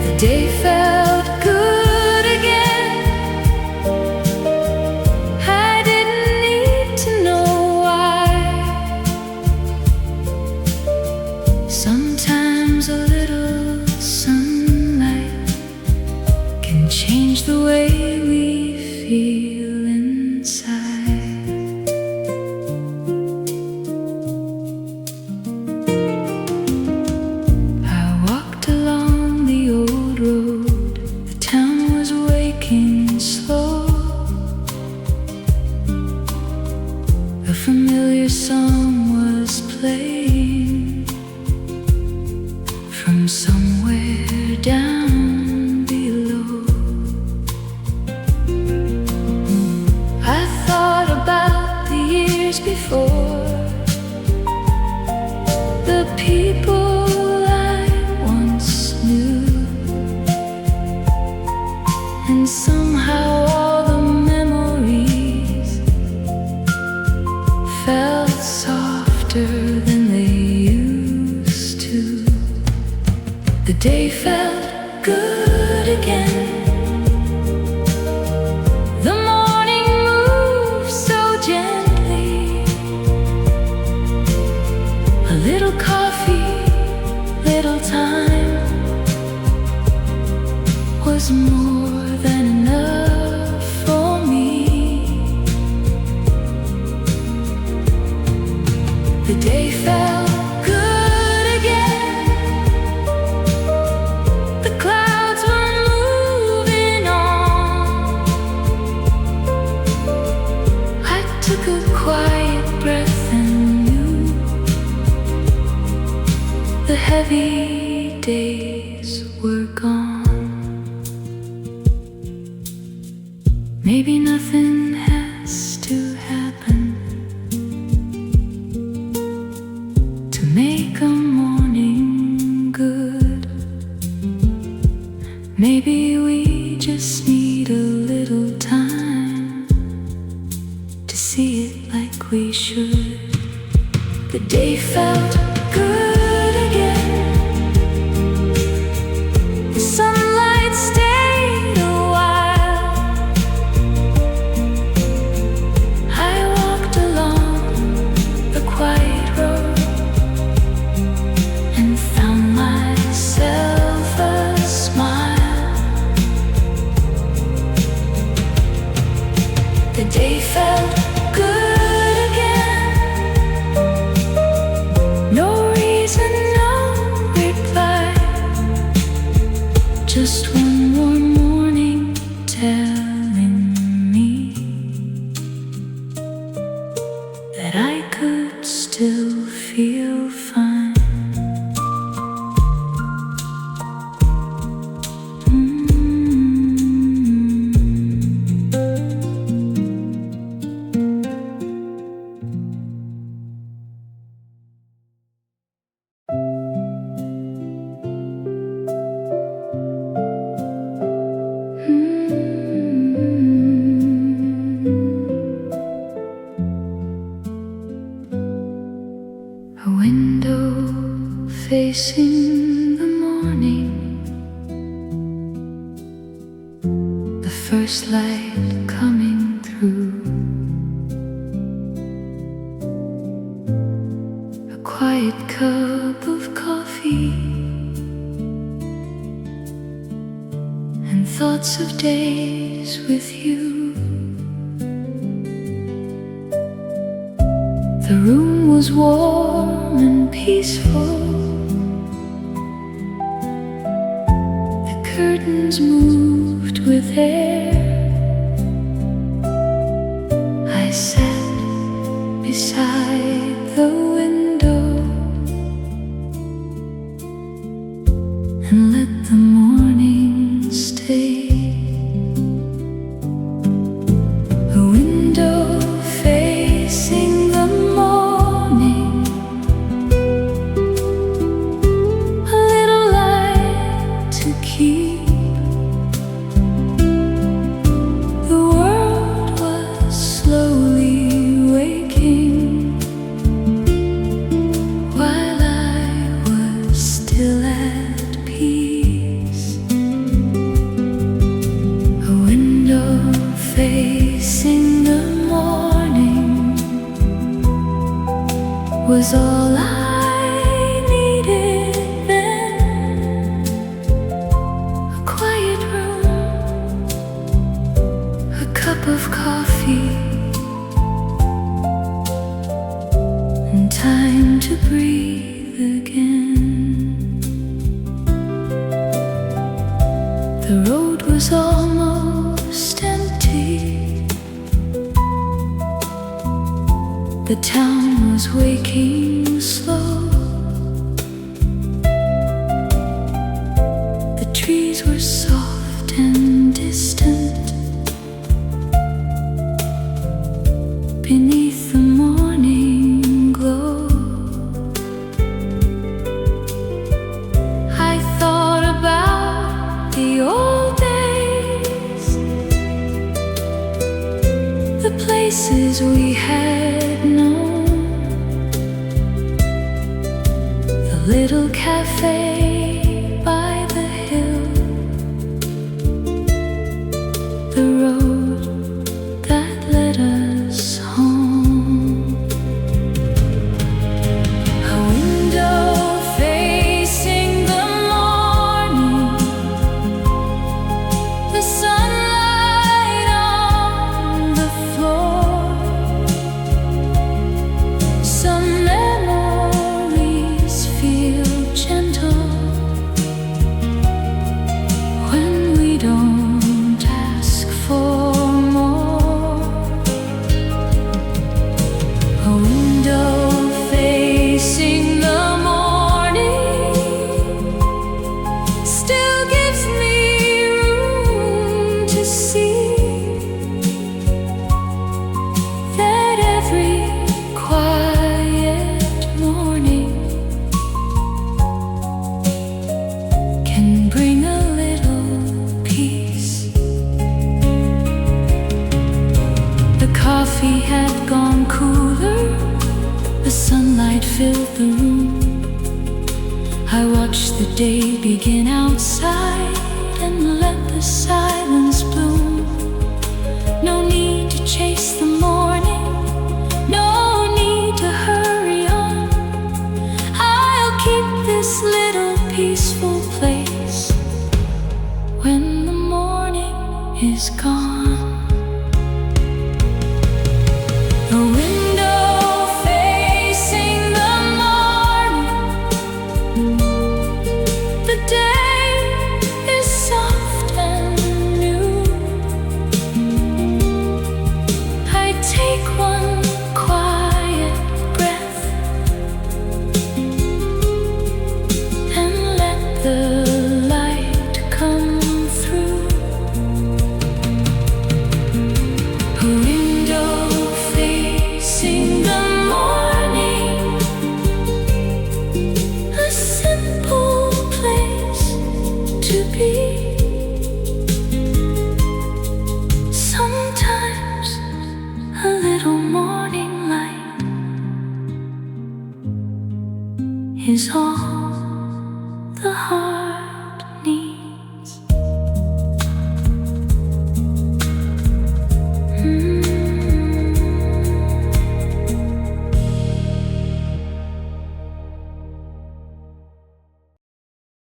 The day felt good again. I didn't need to know why. Sometimes a little sunlight can change the way we feel inside. I walked along the old road. The town was waking slow. A familiar song was playing from somewhere down below. I thought about the years before, the people I once knew, and somehow all the memories felt softer than they used to. The day felt good again. The morning moved so gently. A little coffee, little time was more than enough for me. The day felt good again. The clouds were moving on. I took a quiet breath and knew the heavy days were gone. Maybe nothing has to happen to make a morning good. Maybe we just need a little time to see it like we should. The day felt good again. The sunlight stayed a while. I walked along the quiet road and found myself a smile. The day felt good again. No reason, no reply. Just one more morning telling me that I could still feel fine. A window facing the morning, the first light coming through, a quiet cup of coffee, and thoughts of days with you. The room was warm and peaceful. The curtains moved with air. I sat beside the window and let the morning stay. A window facing the morning, a little light to keep. The world was slowly waking while I was still at peace. A window facing the morning was all I needed then. A quiet room, a cup of coffee, and time to breathe again. The road was almost empty. The town was waking slow. The trees were soft and distant beneath the morning glow. I thought about the old days, the places we had known, the little cafe by the hill, the road that led us home. A window facing the morning, the sunlight on the floor. Some memories feel gentle filled the room. I watched the day begin outside and let the silence bloom. No need to chase the morning, no need to hurry on. I'll keep this little peaceful place when the morning is gone. A window facing the morning, the day is soft and new. I take one quiet breath and let the light come through. A window facing the morning, a simple place to be. Sometimes a little morning light is all the heart